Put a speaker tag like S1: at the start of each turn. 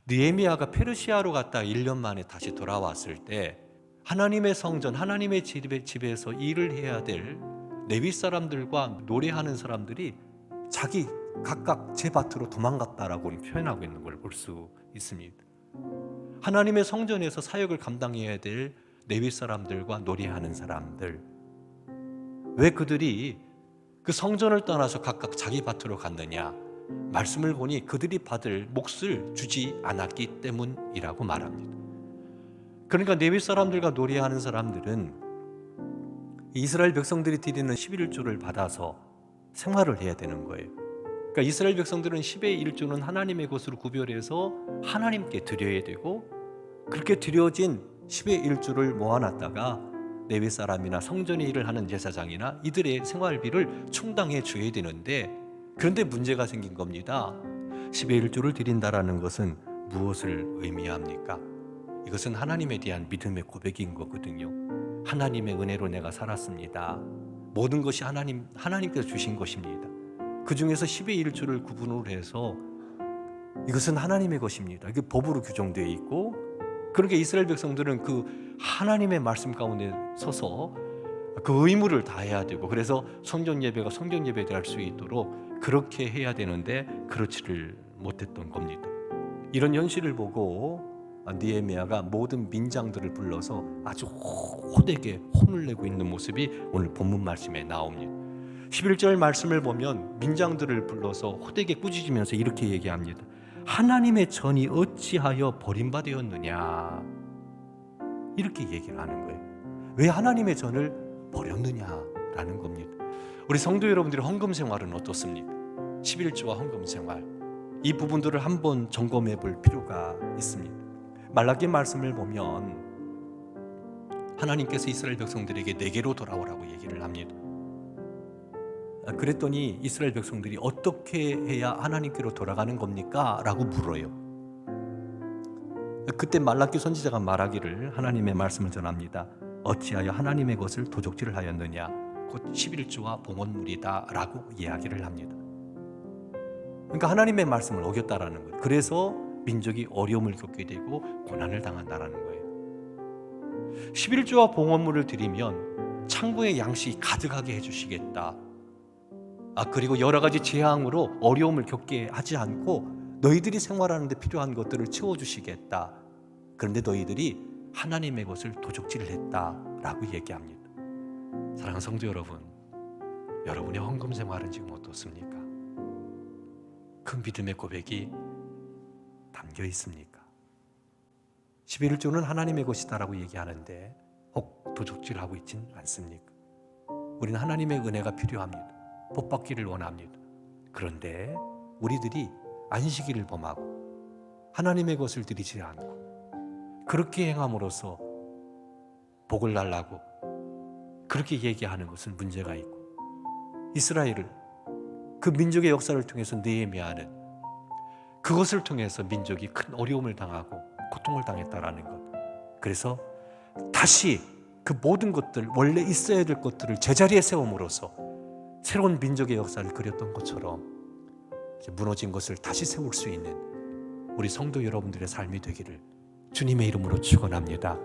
S1: 느헤미야가 페르시아로 갔다 1년 만에 다시 돌아왔을 때 하나님의 성전, 하나님의 집에서 일을 해야 될 레위 사람들과 노래하는 사람들이 자기 각각 제 밭으로 도망갔다라고 표현하고 있는 걸 볼 수 있습니다. 하나님의 성전에서 사역을 감당해야 될 레위 사람들과 노래하는 사람들, 왜 그들이 그 성전을 떠나서 각각 자기 밭으로 갔느냐? 말씀을 보니 그들이 받을 몫을 주지 않았기 때문이라고 말합니다. 그러니까 레위 사람들과 노래하는 사람들은 이스라엘 백성들이 드리는 11조를 받아서 생활을 해야 되는 거예요. 그러니까 이스라엘 백성들은 10의 1조는 하나님의 것으로 구별해서 하나님께 드려야 되고, 그렇게 드려진 10의 1조를 모아놨다가 레위 사람이나 성전의 일을 하는 제사장이나 이들의 생활비를 충당해 줘야 되는데, 그런데 문제가 생긴 겁니다. 10의 1조를 드린다라는 것은 무엇을 의미합니까? 이것은 하나님에 대한 믿음의 고백인 거거든요. 하나님의 은혜로 내가 살았습니다. 모든 것이 하나님께서 주신 것입니다. 그 중에서 10의 1조를 구분을 해서 이것은 하나님의 것입니다. 이게 법으로 규정되어 있고, 그러니까 이스라엘 백성들은 그 하나님의 말씀 가운데 서서 그 의무를 다해야 되고, 그래서 성전 예배가 성전 예배를 할 수 있도록 그렇게 해야 되는데 그렇지를 못했던 겁니다. 이런 현실을 보고 느헤미야가 모든 민장들을 불러서 아주 호되게 혼을 내고 있는 모습이 오늘 본문 말씀에 나옵니다. 11절 말씀을 보면 민장들을 불러서 호되게 꾸짖으면서 이렇게 얘기합니다. 하나님의 전이 어찌하여 버림받았느냐, 이렇게 얘기를 하는 거예요. 왜 하나님의 전을 버렸느냐라는 겁니다. 우리 성도 여러분들의 헌금 생활은 어떻습니까? 11조와 헌금 생활, 이 부분들을 한번 점검해 볼 필요가 있습니다. 말라기 말씀을 보면 하나님께서 이스라엘 백성들에게 내게로 돌아오라고 얘기를 합니다. 그랬더니 이스라엘 백성들이 어떻게 해야 하나님께로 돌아가는 겁니까? 라고 물어요. 그때 말라기 선지자가 말하기를, 하나님의 말씀을 전합니다. 어찌하여 하나님의 것을 도적질을 하였느냐, 곧 11조와 봉헌물이다 라고 이야기를 합니다. 그러니까 하나님의 말씀을 어겼다라는 거예요. 그래서 민족이 어려움을 겪게 되고 고난을 당한다라는 거예요. 11조와 봉헌물을 드리면 창고에 양식이 가득하게 해주시겠다. 그리고 여러 가지 재앙으로 어려움을 겪게 하지 않고 너희들이 생활하는 데 필요한 것들을 채워주시겠다. 그런데 너희들이 하나님의 것을 도적질을 했다라고 얘기합니다. 사랑하는 성도 여러분, 여러분의 헌금 생활은 지금 어떻습니까? 그 믿음의 고백이 담겨 있습니까? 11조는 하나님의 것이다라고 얘기하는데 혹 도적질하고 있진 않습니까? 우리는 하나님의 은혜가 필요합니다. 복받기를 원합니다. 그런데 우리들이 안식일을 범하고 하나님의 것을 드리지 않고 그렇게 행함으로써 복을 달라고 그렇게 얘기하는 것은 문제가 있고, 이스라엘을, 그 민족의 역사를 통해서 느헤미야는 그것을 통해서 민족이 큰 어려움을 당하고 고통을 당했다라는 것. 그래서 다시 그 모든 것들, 원래 있어야 될 것들을 제자리에 세움으로써 새로운 민족의 역사를 그렸던 것처럼 무너진 것을 다시 세울 수 있는 우리 성도 여러분들의 삶이 되기를 주님의 이름으로 축원합니다.